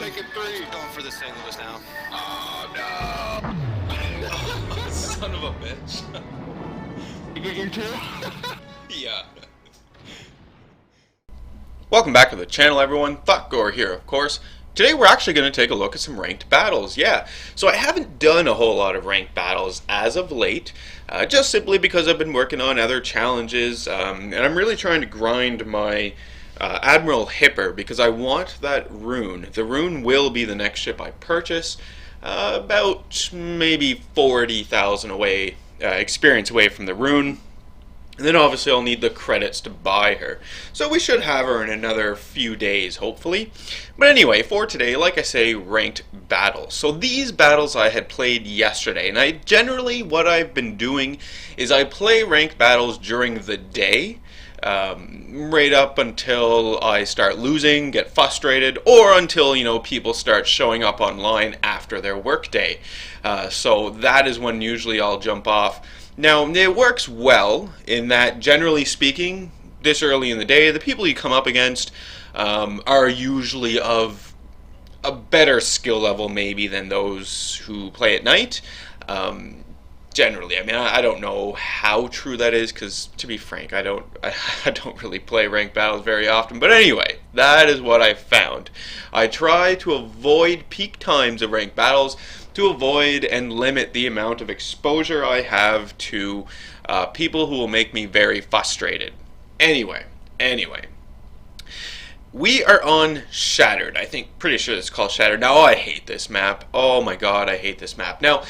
make it 3. Going for the St. Louis now. Oh no! Son of a bitch. You get your 2? Yeah. Welcome back to the channel, everyone. Thotgor here, of course. Today we're actually going to take a look at some ranked battles. Yeah, so I haven't done a whole lot of ranked battles as of late, just simply because I've been working on other challenges, and I'm really trying to grind my Admiral Hipper because I want that rune. The rune will be the next ship I purchase, about maybe 40,000 away, experience away from the rune. And then obviously I'll need the credits to buy her. So we should have her in another few days, hopefully. But anyway, for today, like I say, ranked battles. So these battles I had played yesterday. And what I've been doing is I play ranked battles during the day. Right up until I start losing, get frustrated, or until, people start showing up online after their workday. So that is when usually I'll jump off. Now, it works well in that, generally speaking, this early in the day, the people you come up against are usually of a better skill level, maybe, than those who play at night. Generally, I mean, I don't know how true that is, because, to be frank, I don't really play ranked battles very often. But anyway, that is what I've found. I try to avoid peak times of ranked battles, to avoid and limit the amount of exposure I have to people who will make me very frustrated. Anyway. We are on Shattered. I think, pretty sure it's called Shattered. Now, I hate this map. Oh my god, I hate this map. Now,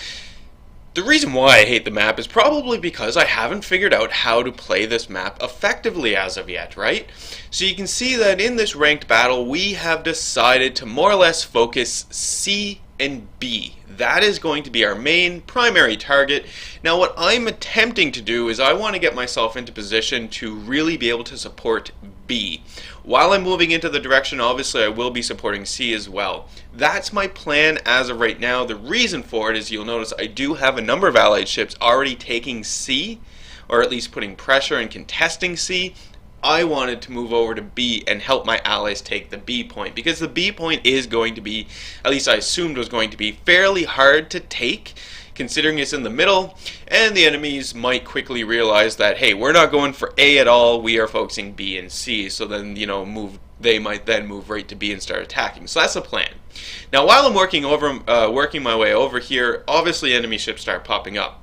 the reason why I hate the map is probably because I haven't figured out how to play this map effectively as of yet, right? So you can see that in this ranked battle, we have decided to more or less focus C and B. That is going to be our main primary target. Now what I'm attempting to do is I want to get myself into position to really be able to support B. While I'm moving into the direction, obviously I will be supporting C as well. That's my plan as of right now. The reason for it is you'll notice I do have a number of allied ships already taking C, or at least putting pressure and contesting C. I wanted to move over to B and help my allies take the B point, because the B point is going to be, at least I assumed was going to be, fairly hard to take, considering it's in the middle, and the enemies might quickly realize that, hey, we're not going for A at all, we are focusing B and C, so then, they might then move right to B and start attacking. So that's the plan. Now, while I'm working my way over here, obviously enemy ships start popping up.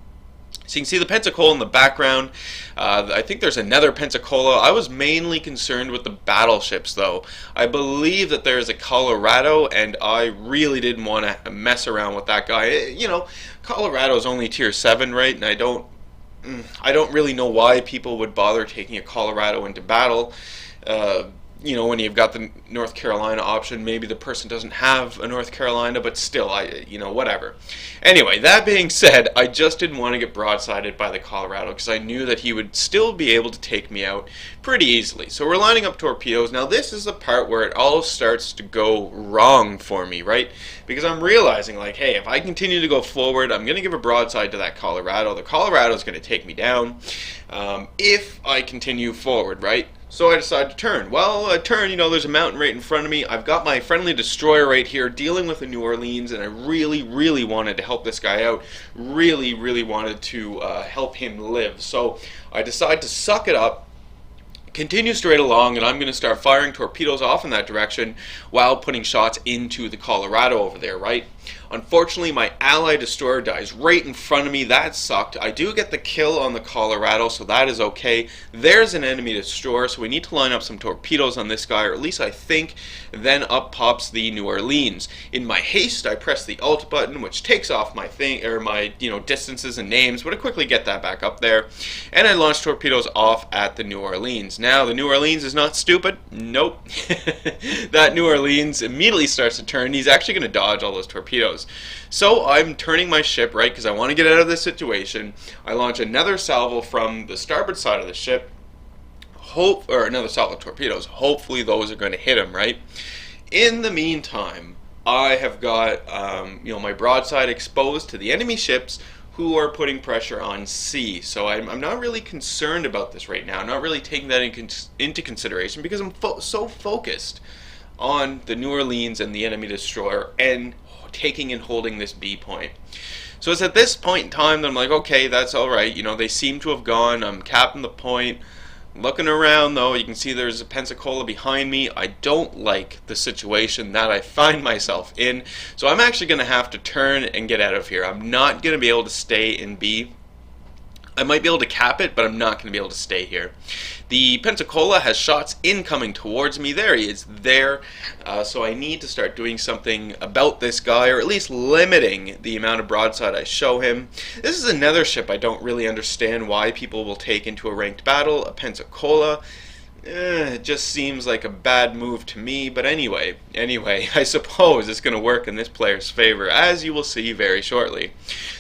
So you can see the Pensacola in the background. I think there's another Pensacola. I was mainly concerned with the battleships, though. I believe that there's a Colorado, and I really didn't want to mess around with that guy. Colorado's only tier 7, right? And I don't really know why people would bother taking a Colorado into battle. When you've got the North Carolina option, maybe the person doesn't have a North Carolina, but still, whatever. Anyway, that being said, I just didn't want to get broadsided by the Colorado because I knew that he would still be able to take me out pretty easily. So we're lining up torpedoes. Now this is the part where it all starts to go wrong for me, right? Because I'm realizing, like, hey, if I continue to go forward, I'm going to give a broadside to that Colorado. The Colorado is going to take me down if I continue forward, right? So I decided to turn. Well, there's a mountain right in front of me. I've got my friendly destroyer right here dealing with the New Orleans, and I really, really wanted to help this guy out. Really, really wanted to help him live. So I decided to suck it up, continue straight along, and I'm going to start firing torpedoes off in that direction while putting shots into the Colorado over there, right? Unfortunately, my ally destroyer dies right in front of me. That sucked. I do get the kill on the Colorado, so that is okay. There's an enemy destroyer, so we need to line up some torpedoes on this guy, or at least I think. Then up pops the New Orleans. In my haste, I press the Alt button, which takes off my distances and names, but I quickly get that back up there. And I launch torpedoes off at the New Orleans. Now, the New Orleans is not stupid. Nope. That New Orleans immediately starts to turn. He's actually going to dodge all those torpedoes. So I'm turning my ship, right, because I want to get out of this situation. I launch another salvo from the starboard side of the ship, or another salvo of torpedoes. Hopefully those are going to hit him, right? In the meantime, I have got my broadside exposed to the enemy ships who are putting pressure on C. So I'm not really concerned about this right now. I'm not really taking that into consideration because I'm so focused on the New Orleans and the enemy destroyer and taking and holding this B point. So it's at this point in time that I'm like, okay, that's alright. They seem to have gone. I'm capping the point. Looking around though, you can see there's a Pensacola behind me. I don't like the situation that I find myself in. So I'm actually going to have to turn and get out of here. I'm not going to be able to stay in B. I might be able to cap it, but I'm not going to be able to stay here. The Pensacola has shots incoming towards me. There he is there. So I need to start doing something about this guy, or at least limiting the amount of broadside I show him. This is another ship I don't really understand why people will take into a ranked battle. A Pensacola. It just seems like a bad move to me, but anyway, I suppose it's going to work in this player's favor, as you will see very shortly.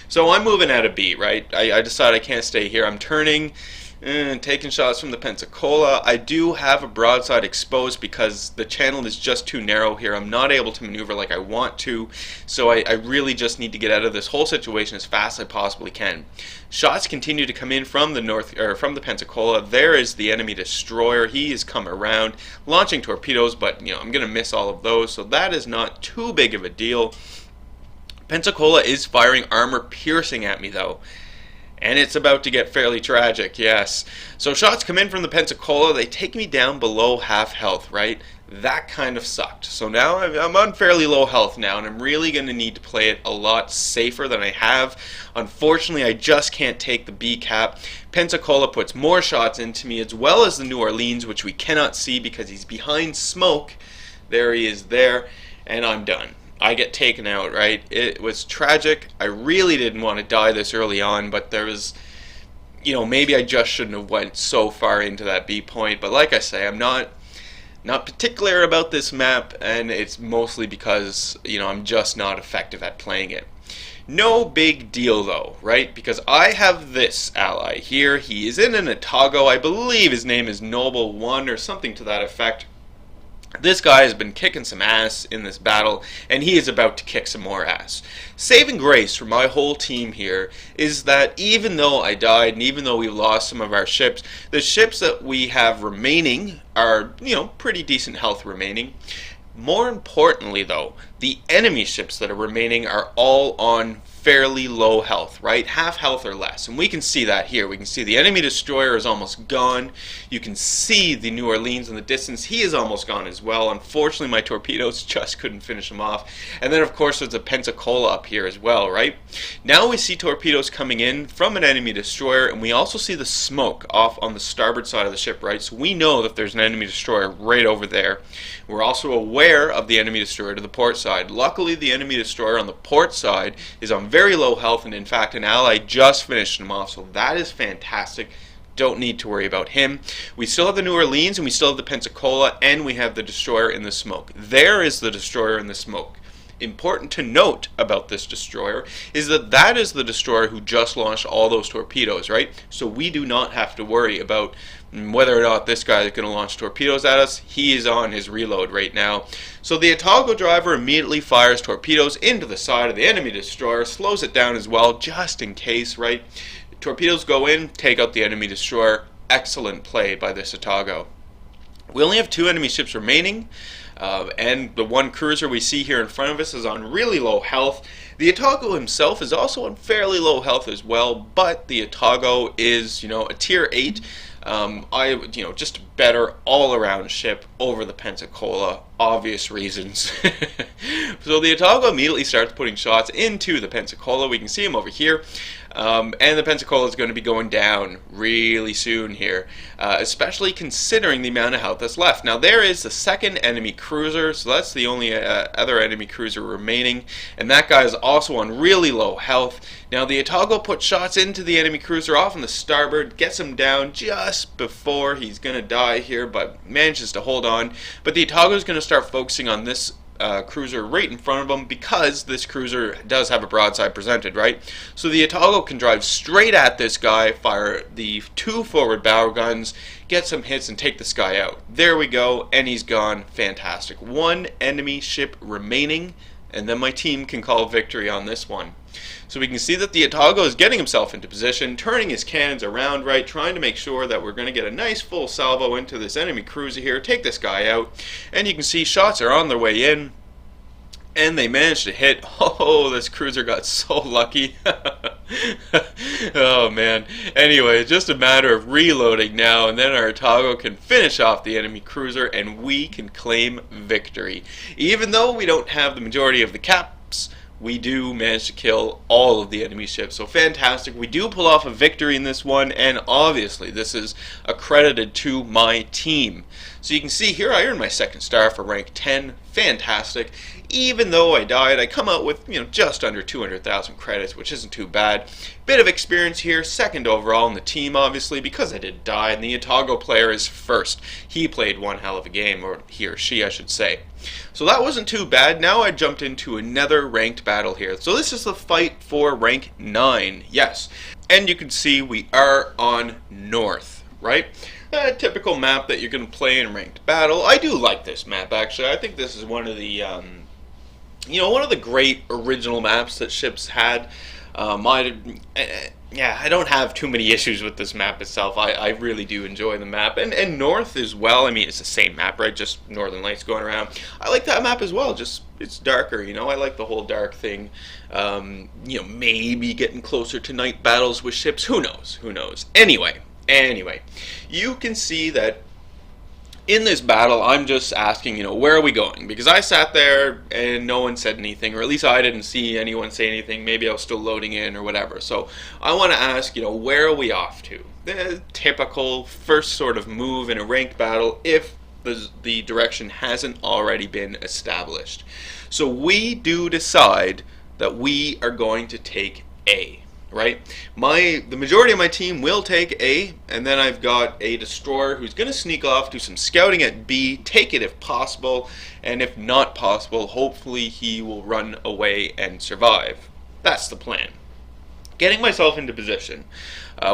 So I'm moving out of B, right? I decide I can't stay here. I'm turning, taking shots from the Pensacola. I do have a broadside exposed because the channel is just too narrow here. I'm not able to maneuver like I want to, so I really just need to get out of this whole situation as fast as I possibly can. Shots continue to come in from the from the Pensacola. There is the enemy destroyer. He has come around, launching torpedoes, but I'm going to miss all of those, so that is not too big of a deal. Pensacola is firing armor piercing at me though, and it's about to get fairly tragic, yes. So shots come in from the Pensacola. They take me down below half health, right? That kind of sucked. So now I'm on fairly low health now, and I'm really going to need to play it a lot safer than I have. Unfortunately, I just can't take the B cap. Pensacola puts more shots into me, as well as the New Orleans, which we cannot see because he's behind smoke. There he is there, and I'm done. I get taken out, right? It was tragic. I really didn't want to die this early on, but there was, maybe I just shouldn't have went so far into that B point. But like I say, I'm not particular about this map, and it's mostly because, I'm just not effective at playing it. No big deal though, right? Because I have this ally here. He is in an Thotgor. I believe his name is Noble 1 or something to that effect. This guy has been kicking some ass in this battle, and he is about to kick some more ass. Saving grace for my whole team here is that even though I died, and even though we lost some of our ships, the ships that we have remaining are, pretty decent health remaining. More importantly though, the enemy ships that are remaining are all on fairly low health, right? Half health or less. And we can see that here. We can see the enemy destroyer is almost gone. You can see the New Orleans in the distance. He is almost gone as well. Unfortunately, my torpedoes just couldn't finish him off. And then, of course, there's a Pensacola up here as well, right? Now we see torpedoes coming in from an enemy destroyer, and we also see the smoke off on the starboard side of the ship, right? So we know that there's an enemy destroyer right over there. We're also aware of the enemy destroyer to the port side. Luckily, the enemy destroyer on the port side is on very low health, and in fact, an ally just finished him off, so that is fantastic. Don't need to worry about him. We still have the New Orleans, and we still have the Pensacola, and we have the destroyer in the smoke. There is the destroyer in the smoke. Important to note about this destroyer is that that is the destroyer who just launched all those torpedoes, right? So we do not have to worry about whether or not this guy is going to launch torpedoes at us. He is on his reload right now. So the Thotgor driver immediately fires torpedoes into the side of the enemy destroyer, slows it down as well, just in case, right? Torpedoes go in, take out the enemy destroyer. Excellent play by this Thotgor. We only have 2 enemy ships remaining, and the one cruiser we see here in front of us is on really low health. The Thotgor himself is also on fairly low health as well, but the Thotgor is, a tier 8. Just a better all-around ship over the Pensacola, obvious reasons. So the Thotgor immediately starts putting shots into the Pensacola. We can see him over here. And the Pensacola is going to be going down really soon here, especially considering the amount of health that's left. Now there is the second enemy cruiser, so that's the only other enemy cruiser remaining, and that guy is also on really low health. Now the Thotgor puts shots into the enemy cruiser off on the starboard, gets him down just before he's going to die here, but manages to hold on. But the Thotgor is going to start focusing on this cruiser right in front of him, because this cruiser does have a broadside presented, right? So the Thotgor can drive straight at this guy, fire the 2 forward bow guns, get some hits, and take this guy out. There we go, and he's gone. Fantastic. 1 enemy ship remaining, and then my team can call victory on this one. So we can see that the Thotgor is getting himself into position, turning his cannons around right, trying to make sure that we're going to get a nice full salvo into this enemy cruiser here, take this guy out, and you can see shots are on their way in. And they managed to hit. Oh, this cruiser got so lucky. Oh, man. Anyway, just a matter of reloading now, and then our Thotgor can finish off the enemy cruiser, and we can claim victory. Even though we don't have the majority of the caps, we do manage to kill all of the enemy ships. So fantastic. We do pull off a victory in this one, and obviously this is accredited to my team. So you can see here I earned my second star for rank 10. Fantastic. Even though I died, I come out with just under 200,000 credits, which isn't too bad. Bit of experience here, second overall in the team, obviously, because I did die, and the Thotgor player is first. He played one hell of a game, or he or she, I should say. So that wasn't too bad. Now I jumped into another ranked battle here. So this is the fight for rank 9, yes. And you can see we are on North, right? A typical map that you're going to play in ranked battle. I do like this map, actually. I think this is one of the one of the great original maps that ships had. I don't have too many issues with this map itself. I really do enjoy the map. And North as well. I mean, it's the same map, right? Just Northern Lights going around. I like that map as well. Just, it's darker, I like the whole dark thing. Maybe getting closer to night battles with ships. Who knows? Who knows? Anyway, you can see that in this battle, I'm just asking, where are we going? Because I sat there and no one said anything, or at least I didn't see anyone say anything. Maybe I was still loading in or whatever. So I want to ask, where are we off to? The typical first sort of move in a ranked battle if the direction hasn't already been established. So we do decide that we are going to take A. Right? The majority of my team will take A, and then I've got a destroyer who's going to sneak off, do some scouting at B, take it if possible, and if not possible, hopefully he will run away and survive. That's the plan. Getting myself into position.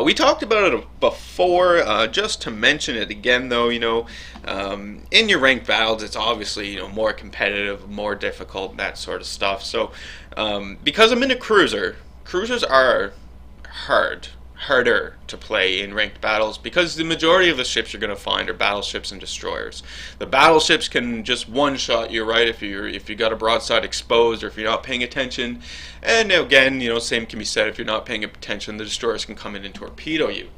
We talked about it before, just to mention it again though, in your ranked battles it's obviously, more competitive, more difficult, that sort of stuff. So, because I'm in a cruiser, cruisers are harder to play in ranked battles because the majority of the ships you're going to find are battleships and destroyers. The battleships can just one-shot you, right, if you got a broadside exposed or if you're not paying attention. And again, same can be said if you're not paying attention, the destroyers can come in and torpedo you.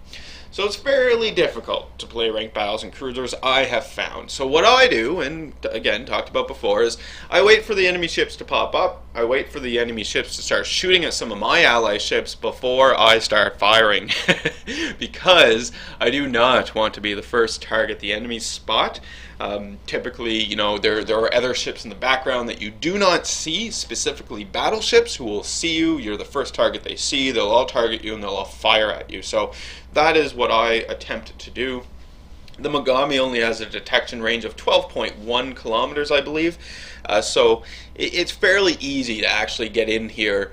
So it's fairly difficult to play ranked battles and cruisers, I have found. So what I do, and again, talked about before, is I wait for the enemy ships to pop up. I wait for the enemy ships to start shooting at some of my ally ships before I start firing. Because I do not want to be the first to target the enemy's spot. Typically, there are other ships in the background that you do not see, specifically battleships who will see you. You're the first target they see. They'll all target you and they'll all fire at you. So that is what I attempt to do. The Mogami only has a detection range of 12.1 kilometers, I believe. So it's fairly easy to actually get in here,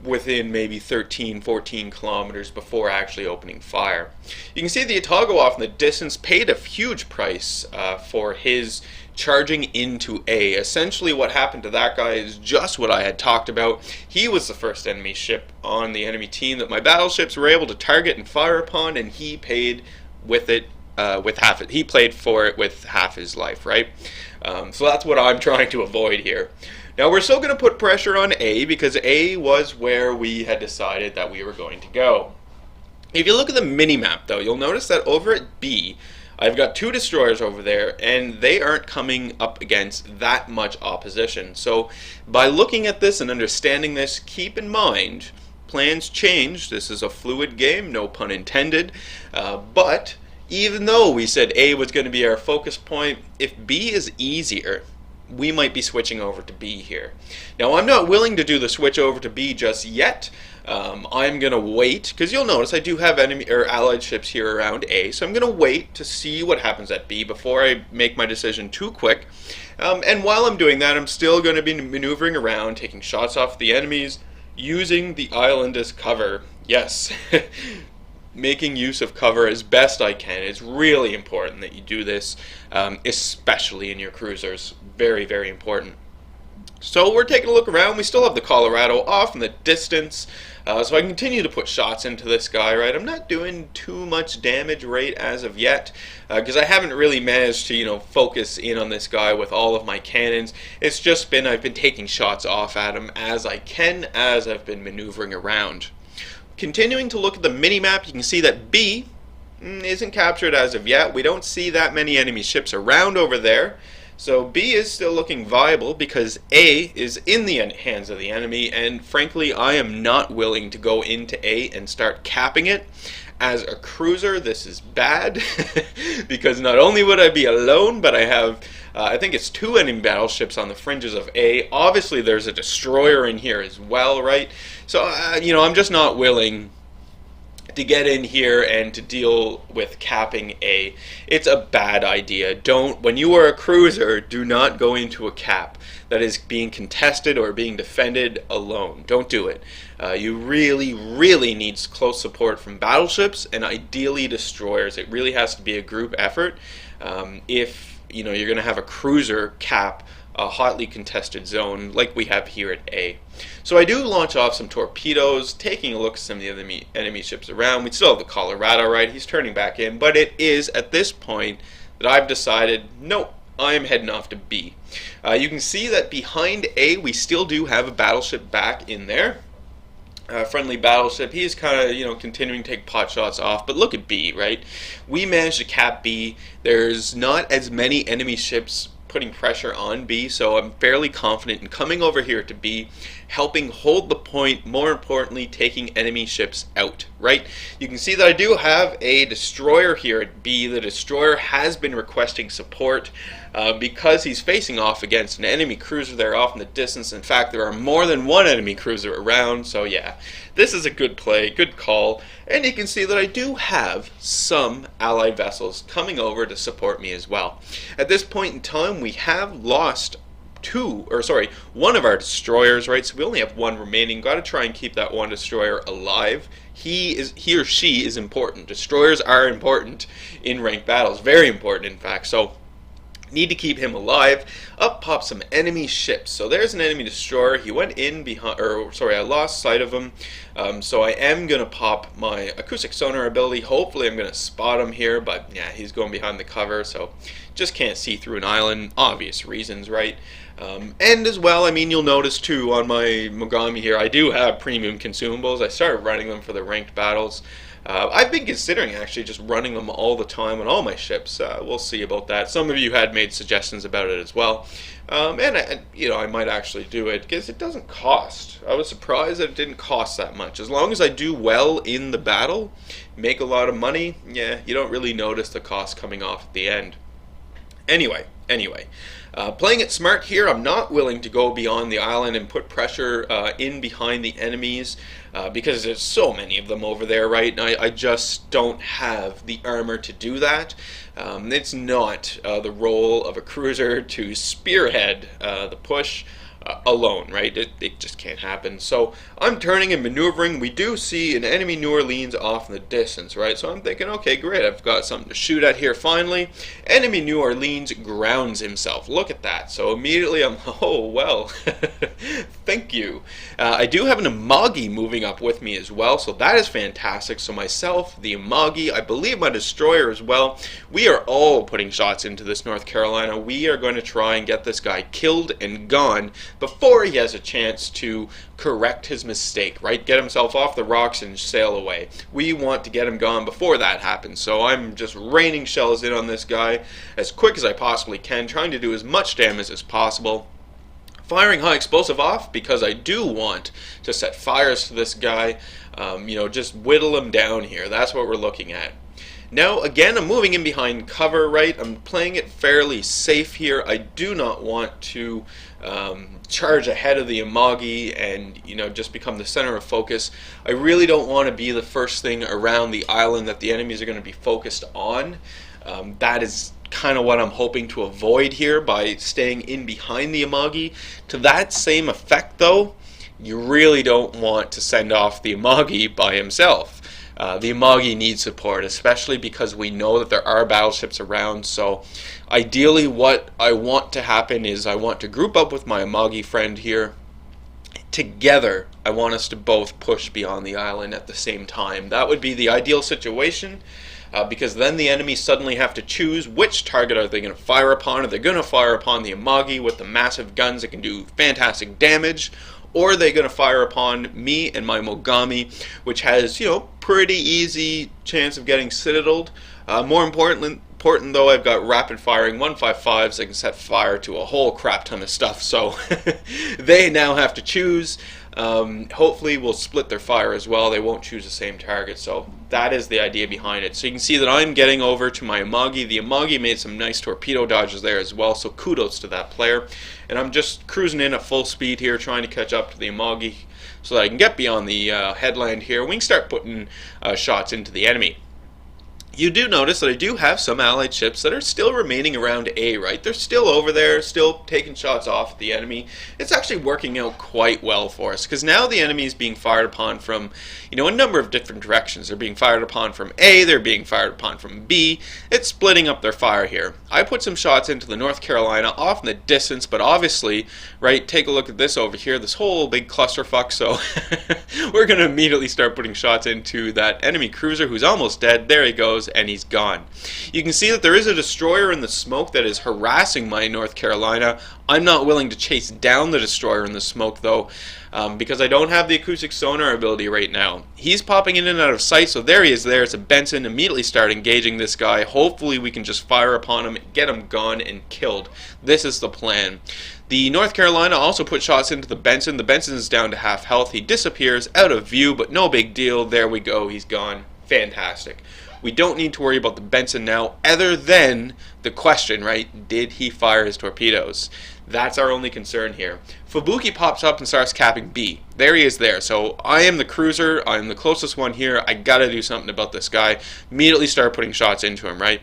within maybe 13, 14 kilometers before actually opening fire. You can see the Thotgor off in the distance paid a huge price for his charging into A. Essentially what happened to that guy is just what I had talked about. He was the first enemy ship on the enemy team that my battleships were able to target and fire upon, and he paid with it with half it. He played for it with half his life, right? So that's what I'm trying to avoid here. Now we're still going to put pressure on A because A was where we had decided that we were going to go. If you look at the mini-map though, you'll notice that over at B, I've got two destroyers over there, and they aren't coming up against that much opposition. So by looking at this and understanding this, keep in mind, plans change. This is a fluid game, no pun intended, but even though we said A was going to be our focus point, if B is easier, we might be switching over to B here. Now I'm not willing to do the switch over to B just yet. I'm going to wait, because you'll notice I do have enemy or allied ships here around A, so I'm going to wait to see what happens at B before I make my decision too quick. And while I'm doing that, I'm still going to be maneuvering around, taking shots off the enemies, using the island as cover. Yes, making use of cover as best I can. It's really important that you do this, especially in your cruisers. Very, very important. So we're taking a look around. We still have the Colorado off in the distance. So I continue to put shots into this guy, right? I'm not doing too much damage rate as of yet, because I haven't really managed to, focus in on this guy with all of my cannons. It's just been, I've been taking shots off at him as I can, as I've been maneuvering around. Continuing to look at the mini-map, you can see that B isn't captured as of yet. We don't see that many enemy ships around over there. So B is still looking viable because A is in the hands of the enemy, and frankly I am not willing to go into A and start capping it. As a cruiser, this is bad because not only would I be alone, but I have I think it's 2 enemy battleships on the fringes of A. Obviously there's a destroyer in here as well, right? So I'm just not willing to get in here and to deal with capping A. It's a bad idea. When you are a cruiser, do not go into a cap that is being contested or being defended alone. Don't do it. You really, really need close support from battleships and ideally destroyers. It really has to be a group effort. If you're going to have a cruiser cap a hotly contested zone like we have here at A. So I do launch off some torpedoes, taking a look at some of the enemy ships around. We still have the Colorado, right? He's turning back in, but it is at this point that I've decided, nope, I am heading off to B. You can see that behind A we still do have a battleship back in there. Friendly battleship. He's kind of, continuing to take pot shots off. But look at B, right? We managed to cap B. There's not as many enemy ships putting pressure on B, so I'm fairly confident in coming over here to B, helping hold the point, more importantly, taking enemy ships out, right? You can see that I do have a destroyer here at B. The destroyer has been requesting support because he's facing off against an enemy cruiser there off in the distance. In fact, there are more than one enemy cruiser around, so yeah, this is a good play, good call. And you can see that I do have some allied vessels coming over to support me as well. At this point in time, we have lost one of our destroyers, right? So we only have one remaining. Got to try and keep that one destroyer alive. He or she is important. Destroyers are important in ranked battles, very important in fact. So need to keep him alive. Up pops some enemy ships. So there's an enemy destroyer. He went in behind, I lost sight of him. So I am going to pop my acoustic sonar ability. Hopefully I'm going to spot him here, but yeah, he's going behind the cover, so just can't see through an island. Obvious reasons, right? And as well, you'll notice too on my Mogami here, I do have premium consumables. I started running them for the ranked battles. I've been considering actually just running them all the time on all my ships. We'll see about that. Some of you had made suggestions about it as well. I might actually do it because it doesn't cost. I was surprised that it didn't cost that much. As long as I do well in the battle, make a lot of money, yeah, you don't really notice the cost coming off at the end. Anyway, playing it smart here, I'm not willing to go beyond the island and put pressure in behind the enemies because there's so many of them over there, right? And I just don't have the armor to do that. It's not the role of a cruiser to spearhead the push alone, right? It just can't happen. So I'm turning and maneuvering. We do see an enemy New Orleans off in the distance, right? So I'm thinking, okay, great, I've got something to shoot at here finally. Enemy New Orleans grounds himself. Look at that. So immediately I'm, oh, well, thank you. I do have an Amagi moving up with me as well, so that is fantastic. So myself, the Amagi, I believe my destroyer as well, we are all putting shots into this North Carolina. We are going to try and get this guy killed and gone before he has a chance to correct his mistake, right? Get himself off the rocks and sail away. We want to get him gone before that happens. So I'm just raining shells in on this guy as quick as I possibly can, trying to do as much damage as possible. Firing high explosive off because I do want to set fires to this guy, just whittle him down here. That's what we're looking at. Now, again, I'm moving in behind cover, right? I'm playing it fairly safe here. I do not want to charge ahead of the Amagi and, just become the center of focus. I really don't want to be the first thing around the island that the enemies are going to be focused on. That is kind of what I'm hoping to avoid here by staying in behind the Amagi. To that same effect, though, you really don't want to send off the Amagi by himself. The Amagi needs support, especially because we know that there are battleships around. So ideally what I want to happen is I want to group up with my Amagi friend here. Together, I want us to both push beyond the island at the same time. That would be the ideal situation, because then the enemy suddenly have to choose which target are they going to fire upon. Are they going to fire upon the Amagi with the massive guns that can do fantastic damage, or are they going to fire upon me and my Mogami, which has, pretty easy chance of getting citadeled. More important though, I've got rapid firing 155s that can set fire to a whole crap ton of stuff, so they now have to choose. Hopefully we'll split their fire as well. They won't choose the same target, so that is the idea behind it. So you can see that I'm getting over to my Amagi. The Amagi made some nice torpedo dodges there as well, so kudos to that player. And I'm just cruising in at full speed here, trying to catch up to the Amagi so that I can get beyond the headland here. We can start putting shots into the enemy. You do notice that I do have some allied ships that are still remaining around A, right? They're still over there, still taking shots off at the enemy. It's actually working out quite well for us, because now the enemy is being fired upon from, a number of different directions. They're being fired upon from A, they're being fired upon from B. It's splitting up their fire here. I put some shots into the North Carolina off in the distance, but obviously, right, take a look at this over here, this whole big clusterfuck, so we're going to immediately start putting shots into that enemy cruiser who's almost dead. There he goes, and he's gone. You can see that there is a destroyer in the smoke that is harassing my North Carolina. I'm not willing to chase down the destroyer in the smoke though, because I don't have the acoustic sonar ability right now. He's popping in and out of sight, so there he is there. It's a Benson. Immediately start engaging this guy. Hopefully we can just fire upon him, get him gone and killed. This is the plan. The North Carolina also put shots into the Benson. The Benson is down to half health. He disappears out of view, but no big deal. There we go. He's gone. Fantastic. We don't need to worry about the Benson now, other than the question, right? Did he fire his torpedoes? That's our only concern here. Fubuki pops up and starts capping B. There he is there. So I am the cruiser. I'm the closest one here. I gotta do something about this guy. Immediately start putting shots into him, right?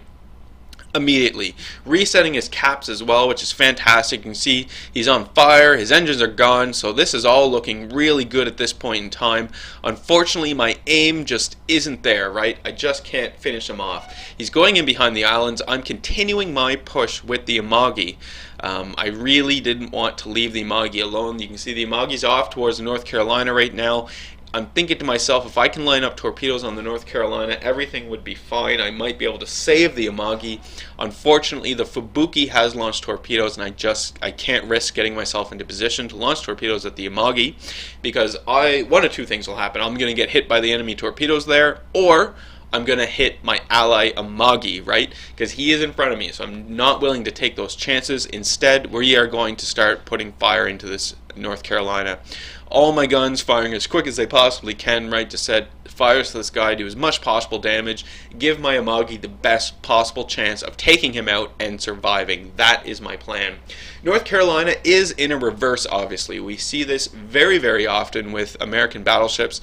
Immediately. Resetting his caps as well, which is fantastic. You can see he's on fire, his engines are gone, so this is all looking really good at this point in time. Unfortunately, my aim just isn't there, right? I just can't finish him off. He's going in behind the islands. I'm continuing my push with the Amagi. I really didn't want to leave the Amagi alone. You can see the Amagi's off towards North Carolina right now. I'm thinking to myself, if I can line up torpedoes on the North Carolina, everything would be fine. I might be able to save the Amagi. Unfortunately, the Fubuki has launched torpedoes, and I can't risk getting myself into position to launch torpedoes at the Amagi, because one of two things will happen. I'm going to get hit by the enemy torpedoes there, or I'm going to hit my ally Amagi, right? Because he is in front of me, so I'm not willing to take those chances. Instead, we are going to start putting fire into this North Carolina. All my guns firing as quick as they possibly can, right, to set fires to this guy, do as much possible damage, give my Amagi the best possible chance of taking him out and surviving. That is my plan. North Carolina is in a reverse, obviously. We see this very, very often with American battleships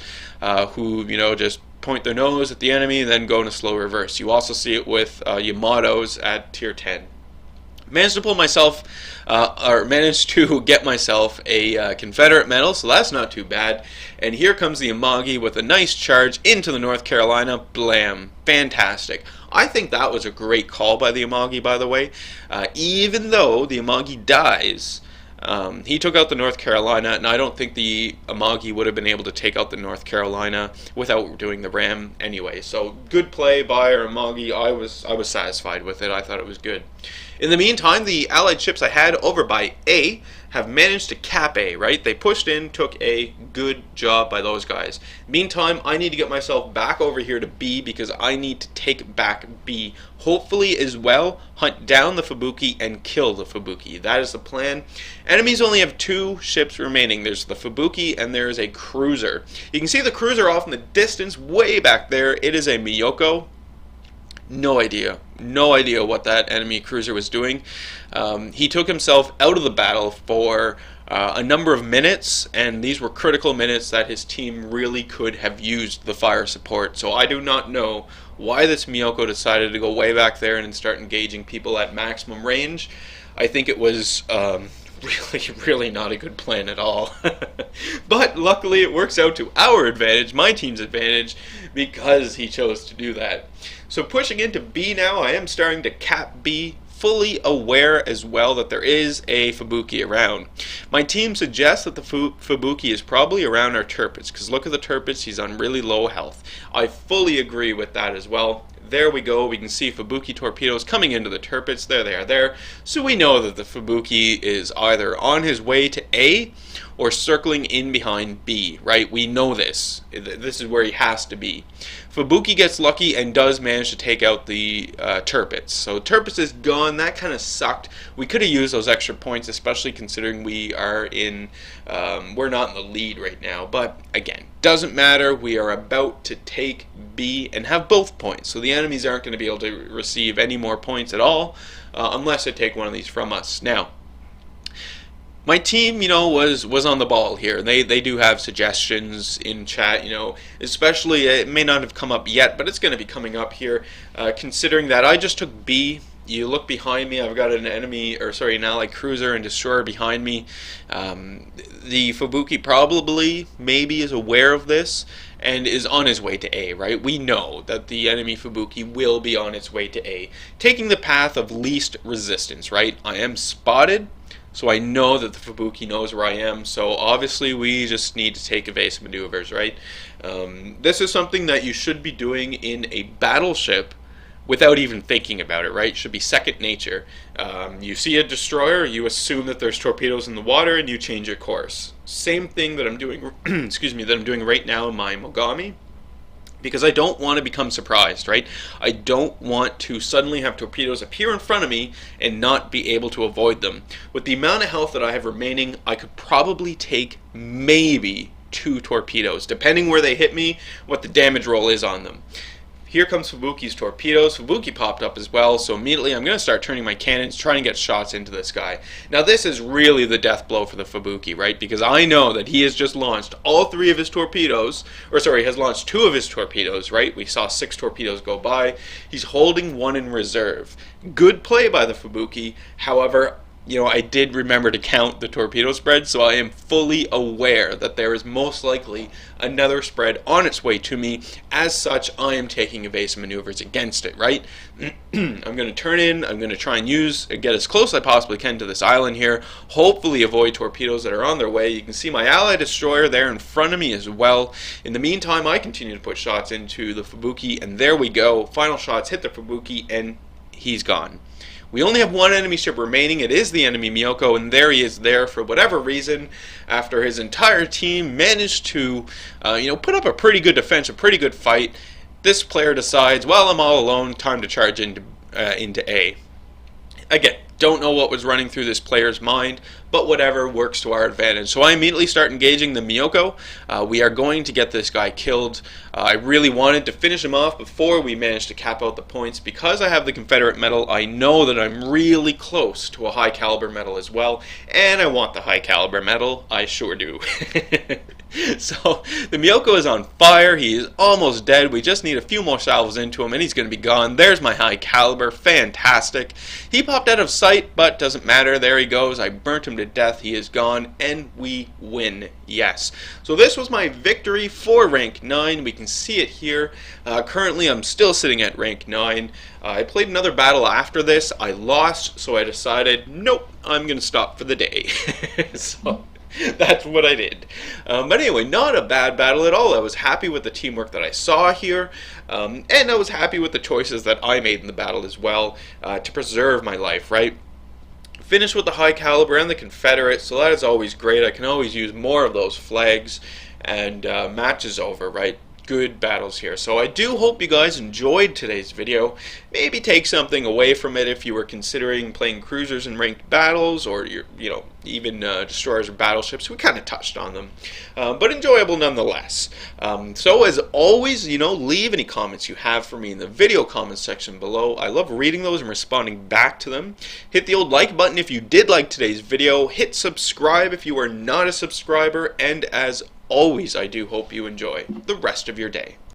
who, just point their nose at the enemy and then go in a slow reverse. You also see it with Yamatos at tier 10. Managed to get myself a Confederate medal, so that's not too bad. And here comes the Amagi with a nice charge into the North Carolina. Blam. Fantastic. I think that was a great call by the Amagi, by the way. Even though the Amagi dies, he took out the North Carolina, and I don't think the Amagi would have been able to take out the North Carolina without doing the ram anyway. So good play by our Amagi. I was satisfied with it. I thought it was good. In the meantime, the allied ships I had over by A have managed to cap A, right? They pushed in, took A. Good job by those guys. Meantime, I need to get myself back over here to B because I need to take back B. Hopefully as well, hunt down the Fubuki and kill the Fubuki. That is the plan. Enemies only have two ships remaining. There's the Fubuki and there is a cruiser. You can see the cruiser off in the distance way back there. It is a Miyoko. No idea what that enemy cruiser was doing. He took himself out of the battle for a number of minutes, and these were critical minutes that his team really could have used the fire support. So I do not know why this Miyoko decided to go way back there and start engaging people at maximum range. I think it was really not a good plan at all. But luckily it works out to our advantage, my team's advantage, because he chose to do that. So pushing into B now, I am starting to cap B, fully aware as well that there is a Fubuki around. My team suggests that the Fubuki is probably around our Tirpitz, because look at the Tirpitz, he's on really low health. I fully agree with that as well. There we go, we can see Fubuki torpedoes coming into the Tirpitz. There they are there. So we know that the Fubuki is either on his way to A or circling in behind B, right? We know this. This is where he has to be. Fubuki gets lucky and does manage to take out the Tirpitz. So Tirpitz is gone. That kind of sucked. We could have used those extra points, especially considering we are in, we're not in the lead right now. But again, doesn't matter. We are about to take B and have both points. So the enemies aren't going to be able to receive any more points at all unless they take one of these from us. Now, my team, was on the ball here. They do have suggestions in chat, especially, it may not have come up yet, but it's going to be coming up here, considering that I just took B. You look behind me, I've got an allied cruiser and destroyer behind me. The Fubuki probably, maybe, is aware of this and is on his way to A, right? We know that the enemy Fubuki will be on its way to A, taking the path of least resistance, right? I am spotted, so I know that the Fubuki knows where I am, so obviously we just need to take evasive maneuvers, right? This is something that you should be doing in a battleship without even thinking about it, right? It should be second nature. You see a destroyer, you assume that there's torpedoes in the water, and you change your course. Same thing that I'm doing, that I'm doing right now in my Mogami, because I don't want to become surprised, right? I don't want to suddenly have torpedoes appear in front of me and not be able to avoid them. With the amount of health that I have remaining, I could probably take maybe 2 torpedoes, depending where they hit me, what the damage roll is on them. Here comes Fubuki's torpedoes. Fubuki popped up as well, so immediately I'm going to start turning my cannons, trying to get shots into this guy. Now this is really the death blow for the Fubuki, right? Because I know that he has just launched all 3 of his torpedoes, has launched 2 of his torpedoes, right? We saw 6 torpedoes go by. He's holding 1 in reserve. Good play by the Fubuki, however, I did remember to count the torpedo spread, so I am fully aware that there is most likely another spread on its way to me. As such, I am taking evasive maneuvers against it, right? I'm going to turn in, I'm going to try and get as close as I possibly can to this island here, hopefully avoid torpedoes that are on their way. You can see my allied destroyer there in front of me as well. In the meantime, I continue to put shots into the Fubuki, and there we go. Final shots hit the Fubuki, and he's gone. We only have 1 enemy ship remaining. It is the enemy Miyoko, and there he is there for whatever reason. After his entire team managed to, put up a pretty good defense, a pretty good fight, this player decides, well, I'm all alone, time to charge into A. Again, don't know what was running through this player's mind, but whatever works to our advantage. So I immediately start engaging the Miyoko. We are going to get this guy killed. I really wanted to finish him off before we managed to cap out the points. Because I have the Confederate medal, I know that I'm really close to a high caliber medal as well, and I want the high caliber medal. I sure do. So the Miyoko is on fire. He is almost dead. We just need a few more salvos into him and he's going to be gone. There's my high caliber. Fantastic. He popped out of sight, but doesn't matter. There he goes. I burnt him to death. He is gone and we win. Yes. So this was my victory for rank 9. We can see it here. Currently I'm still sitting at rank 9. I played another battle after this. I lost, so I decided, nope, I'm going to stop for the day. So that's what I did. But anyway, not a bad battle at all. I was happy with the teamwork that I saw here, and I was happy with the choices that I made in the battle as well to preserve my life, right? Finished with the high caliber and the Confederate, so that is always great. I can always use more of those flags, and match is over, right? Good battles here. So I do hope you guys enjoyed today's video. Maybe take something away from it if you were considering playing cruisers in ranked battles, or even destroyers or battleships. We kind of touched on them, but enjoyable nonetheless. So as always, leave any comments you have for me in the video comments section below. I love reading those and responding back to them. Hit the old like button if you did like today's video. Hit subscribe if you are not a subscriber, and as always, I do hope you enjoy the rest of your day.